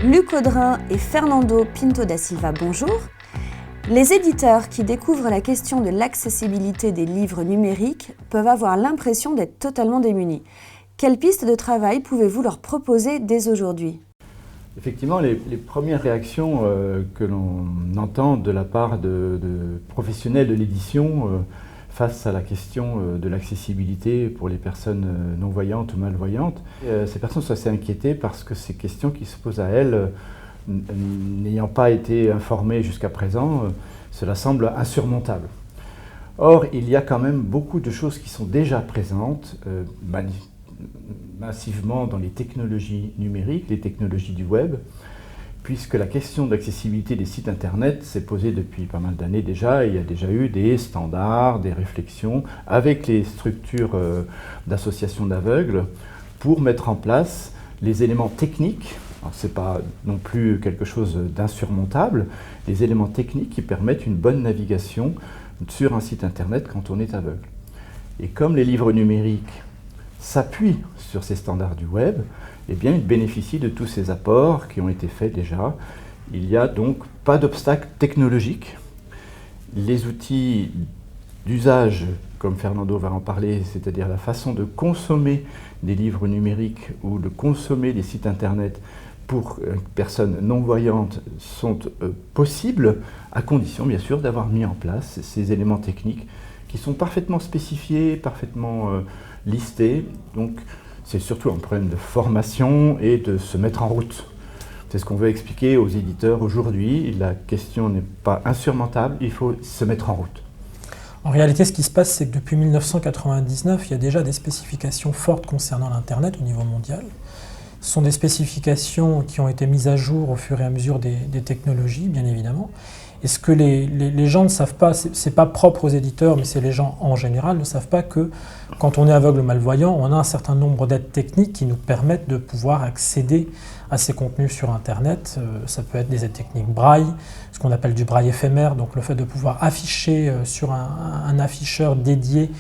Luc Audrin et Fernando Pinto da Silva, bonjour. Les éditeurs qui découvrent la question de l'accessibilité des livres numériques peuvent avoir l'impression d'être totalement démunis. Quelles pistes de travail pouvez-vous leur proposer dès aujourd'hui ? Effectivement, les premières réactions que l'on entend de la part de professionnels de l'édition face à la question de l'accessibilité pour les personnes non-voyantes ou malvoyantes, ces personnes sont assez inquiétées parce que ces questions qui se posent à elles, n'ayant pas été informées jusqu'à présent, cela semble insurmontable. Or, il y a quand même beaucoup de choses qui sont déjà présentes, massivement dans les technologies numériques, les technologies du web, puisque la question d'accessibilité des sites internet s'est posée depuis pas mal d'années déjà, et il y a déjà eu des standards, des réflexions avec les structures d'associations d'aveugles pour mettre en place les éléments techniques. Ce n'est pas non plus quelque chose d'insurmontable, les éléments techniques qui permettent une bonne navigation sur un site internet quand on est aveugle. Et comme les livres numériques s'appuient sur ces standards du web, eh bien, ils bénéficient de tous ces apports qui ont été faits déjà. Il n'y a donc pas d'obstacle technologique. Les outils d'usage, comme Fernando va en parler, c'est-à-dire la façon de consommer des livres numériques ou de consommer des sites internet pour personnes non-voyantes sont possibles, à condition bien sûr d'avoir mis en place ces éléments techniques qui sont parfaitement spécifiés, parfaitement listés. Donc c'est surtout un problème de formation et de se mettre en route. C'est ce qu'on veut expliquer aux éditeurs aujourd'hui. La question n'est pas insurmontable, il faut se mettre en route. En réalité, ce qui se passe, c'est que depuis 1999, il y a déjà des spécifications fortes concernant l'Internet au niveau mondial. Ce sont des spécifications qui ont été mises à jour au fur et à mesure des technologies, bien évidemment. Et ce que les gens ne savent pas, c'est pas propre aux éditeurs, mais c'est les gens en général ne savent pas que quand on est aveugle ou malvoyant, on a un certain nombre d'aides techniques qui nous permettent de pouvoir accéder à ces contenus sur Internet. Ça peut être des aides techniques braille, ce qu'on appelle du braille éphémère, donc le fait de pouvoir afficher sur un afficheur dédié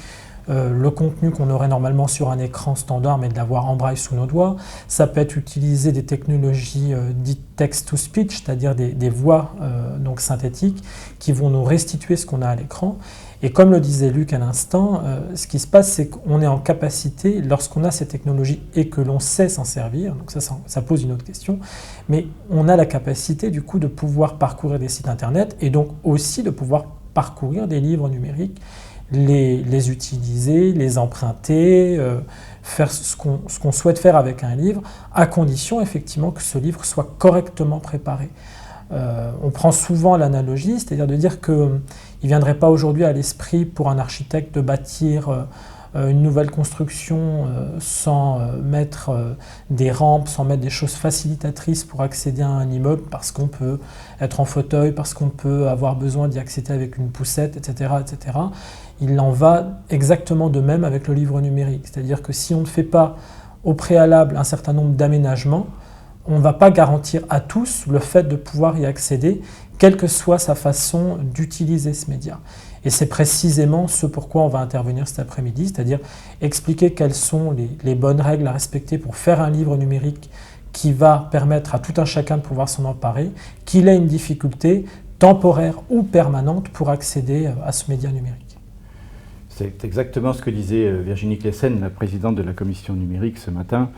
le contenu qu'on aurait normalement sur un écran standard, mais de l'avoir en braille sous nos doigts. Ça peut être utiliser des technologies dites text-to-speech, c'est-à-dire des voix donc synthétiques qui vont nous restituer ce qu'on a à l'écran. Et comme le disait Luc à l'instant, ce qui se passe, c'est qu'on est en capacité, lorsqu'on a ces technologies et que l'on sait s'en servir, donc ça pose une autre question, mais on a la capacité du coup de pouvoir parcourir des sites internet et donc aussi de pouvoir parcourir des livres numériques, les utiliser, les emprunter, faire ce qu'on souhaite faire avec un livre, à condition effectivement que ce livre soit correctement préparé. On prend souvent l'analogie, c'est-à-dire de dire qu'il ne viendrait pas aujourd'hui à l'esprit pour un architecte de bâtir une nouvelle construction sans mettre des rampes, sans mettre des choses facilitatrices pour accéder à un immeuble parce qu'on peut être en fauteuil, parce qu'on peut avoir besoin d'y accéder avec une poussette, etc., etc. Il en va exactement de même avec le livre numérique. C'est-à-dire que si on ne fait pas au préalable un certain nombre d'aménagements, on ne va pas garantir à tous le fait de pouvoir y accéder, quelle que soit sa façon d'utiliser ce média. Et c'est précisément ce pourquoi on va intervenir cet après-midi, c'est-à-dire expliquer quelles sont les bonnes règles à respecter pour faire un livre numérique qui va permettre à tout un chacun de pouvoir s'en emparer, qu'il ait une difficulté temporaire ou permanente pour accéder à ce média numérique. C'est exactement ce que disait Virginie Claessens, la présidente de la commission numérique ce matin,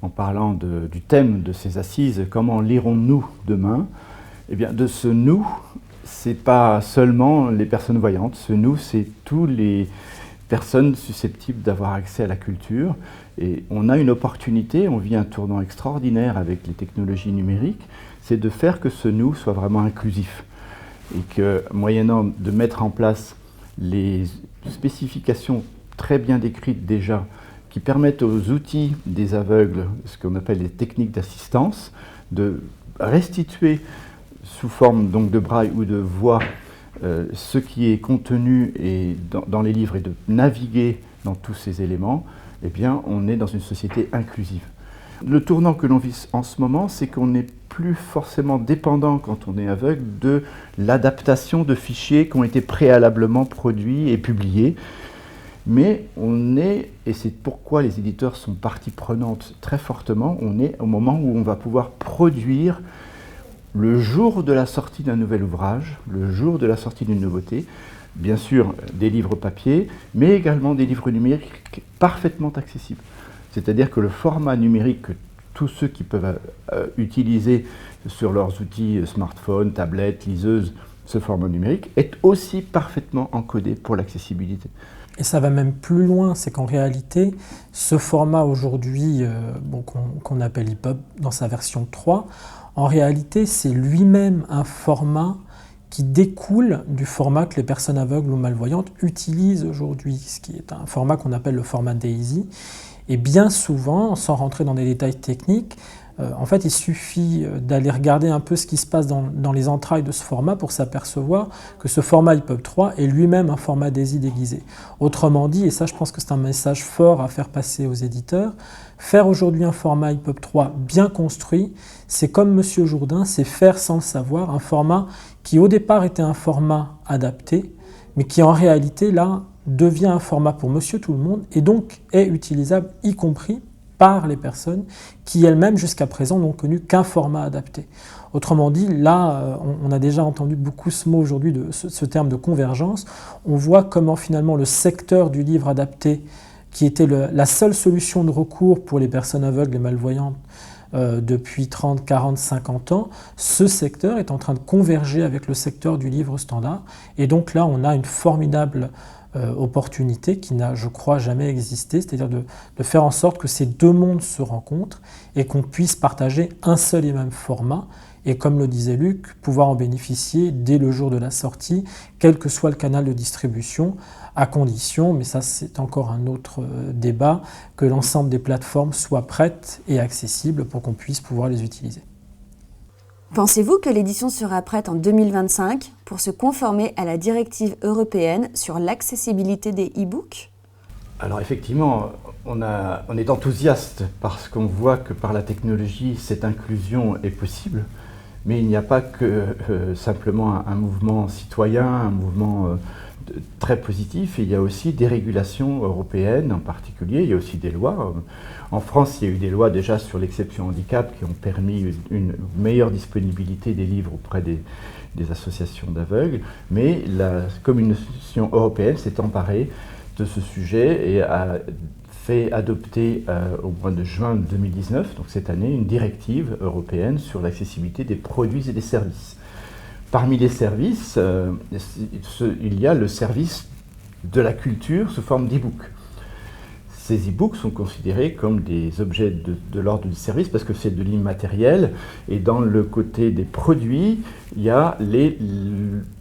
en parlant du thème de ces assises, comment lirons-nous demain ? Eh bien, de ce « nous », ce n'est pas seulement les personnes voyantes, ce « nous », c'est toutes les personnes susceptibles d'avoir accès à la culture. Et on a une opportunité, on vit un tournant extraordinaire avec les technologies numériques, c'est de faire que ce « nous » soit vraiment inclusif. Et que, moyennant de mettre en place les spécifications très bien décrites déjà, qui permettent aux outils des aveugles, ce qu'on appelle les techniques d'assistance, de restituer sous forme donc de braille ou de voix ce qui est contenu dans les livres et de naviguer dans tous ces éléments, eh bien on est dans une société inclusive. Le tournant que l'on vit en ce moment, c'est qu'on n'est plus forcément dépendant, quand on est aveugle, de l'adaptation de fichiers qui ont été préalablement produits et publiés. Mais on est, et c'est pourquoi les éditeurs sont partie prenante très fortement, on est au moment où on va pouvoir produire le jour de la sortie d'un nouvel ouvrage, le jour de la sortie d'une nouveauté, bien sûr des livres papier, mais également des livres numériques parfaitement accessibles. C'est-à-dire que le format numérique que tous ceux qui peuvent utiliser sur leurs outils smartphone, tablettes, liseuses, ce format numérique est aussi parfaitement encodé pour l'accessibilité. Et ça va même plus loin, c'est qu'en réalité, ce format aujourd'hui, qu'on appelle EPUB dans sa version 3, en réalité, c'est lui-même un format qui découle du format que les personnes aveugles ou malvoyantes utilisent aujourd'hui, ce qui est un format qu'on appelle le format DAISY. Et bien souvent, sans rentrer dans des détails techniques, en fait, il suffit d'aller regarder un peu ce qui se passe dans les entrailles de ce format pour s'apercevoir que ce format EPUB 3 est lui-même un format DAISY déguisé. Autrement dit, et ça je pense que c'est un message fort à faire passer aux éditeurs, faire aujourd'hui un format EPUB 3 bien construit, c'est comme Monsieur Jourdain, c'est faire sans le savoir, un format qui au départ était un format adapté, mais qui en réalité là devient un format pour Monsieur Tout-le-Monde et donc est utilisable y compris par les personnes qui elles-mêmes jusqu'à présent n'ont connu qu'un format adapté. Autrement dit, là, on a déjà entendu beaucoup ce mot aujourd'hui, ce terme de convergence. On voit comment finalement le secteur du livre adapté, qui était la seule solution de recours pour les personnes aveugles et malvoyantes depuis 30, 40, 50 ans, ce secteur est en train de converger avec le secteur du livre standard. Et donc là, on a une formidable opportunité qui n'a, je crois, jamais existé, c'est-à-dire de faire en sorte que ces deux mondes se rencontrent et qu'on puisse partager un seul et même format et, comme le disait Luc, pouvoir en bénéficier dès le jour de la sortie, quel que soit le canal de distribution, à condition, mais ça c'est encore un autre débat, que l'ensemble des plateformes soient prêtes et accessibles pour qu'on puisse pouvoir les utiliser. Pensez-vous que l'édition sera prête en 2025 pour se conformer à la directive européenne sur l'accessibilité des e-books ? Alors effectivement, on est enthousiaste parce qu'on voit que par la technologie, cette inclusion est possible, mais il n'y a pas que simplement un mouvement citoyen, un mouvement très positif, il y a aussi des régulations européennes en particulier, il y a aussi des lois. En France, il y a eu des lois déjà sur l'exception handicap qui ont permis une meilleure disponibilité des livres auprès des associations d'aveugles, mais la Commission européenne s'est emparée de ce sujet et a fait adopter au mois de juin 2019, donc cette année, une directive européenne sur l'accessibilité des produits et des services. Parmi les services, il y a le service de la culture sous forme d'e-book. Ces e-books sont considérés comme des objets de l'ordre du service parce que c'est de l'immatériel. Et dans le côté des produits, il y a les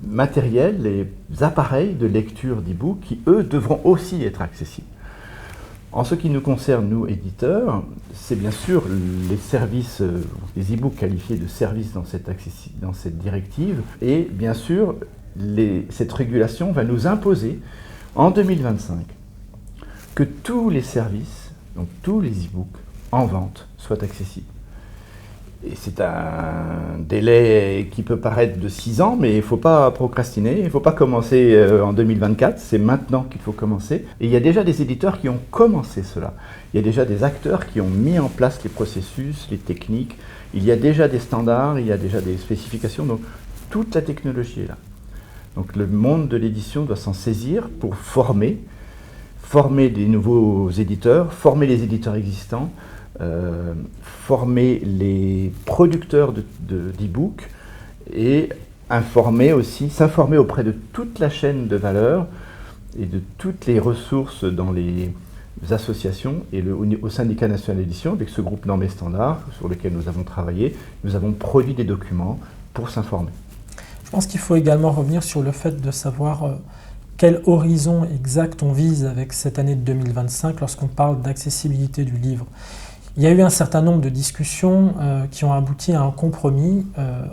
matériels, les appareils de lecture d'e-book qui, eux, devront aussi être accessibles. En ce qui nous concerne, nous, éditeurs, c'est bien sûr les services, les e-books qualifiés de services dans cette directive. Et bien sûr, cette régulation va nous imposer, en 2025, que tous les services, donc tous les e-books en vente, soient accessibles. Et c'est un délai qui peut paraître de 6 ans, mais il ne faut pas procrastiner, il ne faut pas commencer en 2024, c'est maintenant qu'il faut commencer. Et il y a déjà des éditeurs qui ont commencé cela. Il y a déjà des acteurs qui ont mis en place les processus, les techniques. Il y a déjà des standards, il y a déjà des spécifications, donc toute la technologie est là. Donc le monde de l'édition doit s'en saisir pour former des nouveaux éditeurs, former les éditeurs existants, former les producteurs d'e-books et s'informer auprès de toute la chaîne de valeur et de toutes les ressources dans les associations et au syndicat national d'édition, avec ce groupe normes et standards sur lequel nous avons travaillé, nous avons produit des documents pour s'informer. Je pense qu'il faut également revenir sur le fait de savoir quel horizon exact on vise avec cette année de 2025 lorsqu'on parle d'accessibilité du livre. Il y a eu un certain nombre de discussions qui ont abouti à un compromis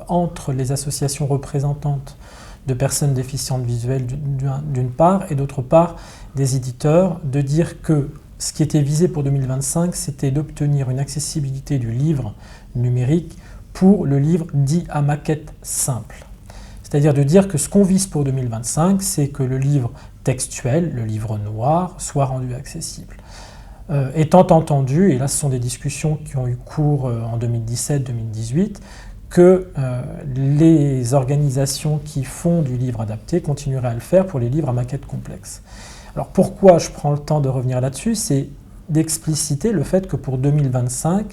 entre les associations représentantes de personnes déficientes visuelles d'une part et d'autre part des éditeurs, de dire que ce qui était visé pour 2025, c'était d'obtenir une accessibilité du livre numérique pour le livre dit à maquette simple. C'est-à-dire de dire que ce qu'on vise pour 2025, c'est que le livre textuel, le livre noir, soit rendu accessible. Étant entendu, et là ce sont des discussions qui ont eu cours en 2017-2018, que les organisations qui font du livre adapté continueraient à le faire pour les livres à maquette complexe. Alors pourquoi je prends le temps de revenir là-dessus, c'est d'expliciter le fait que pour 2025,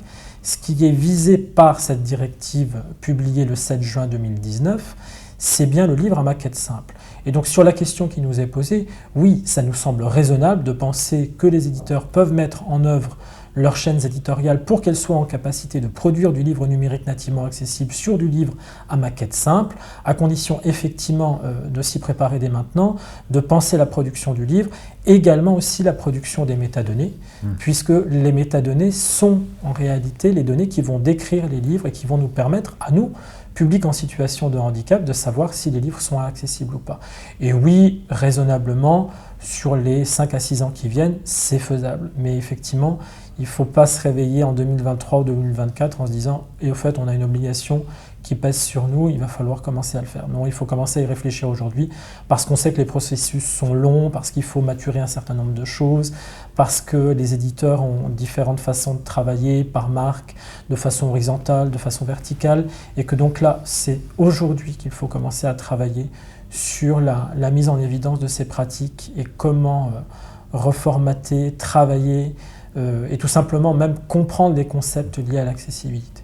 ce qui est visé par cette directive publiée le 7 juin 2019, c'est bien le livre à maquette simple. Et donc sur la question qui nous est posée, oui, ça nous semble raisonnable de penser que les éditeurs peuvent mettre en œuvre leurs chaînes éditoriales pour qu'elles soient en capacité de produire du livre numérique nativement accessible sur du livre à maquette simple, à condition effectivement de s'y préparer dès maintenant, de penser la production du livre, également aussi la production des métadonnées, puisque les métadonnées sont en réalité les données qui vont décrire les livres et qui vont nous permettre, à nous, public en situation de handicap, de savoir si les livres sont accessibles ou pas. Et oui, raisonnablement, sur les 5 à 6 ans qui viennent, c'est faisable. Mais effectivement, il ne faut pas se réveiller en 2023 ou 2024 en se disant « et au fait, on a une obligation qui pèse sur nous, il va falloir commencer à le faire ». Non, il faut commencer à y réfléchir aujourd'hui parce qu'on sait que les processus sont longs, parce qu'il faut maturer un certain nombre de choses, parce que les éditeurs ont différentes façons de travailler par marque, de façon horizontale, de façon verticale, et que donc là, c'est aujourd'hui qu'il faut commencer à travailler sur la mise en évidence de ces pratiques et comment reformater, travailler et tout simplement même comprendre les concepts liés à l'accessibilité.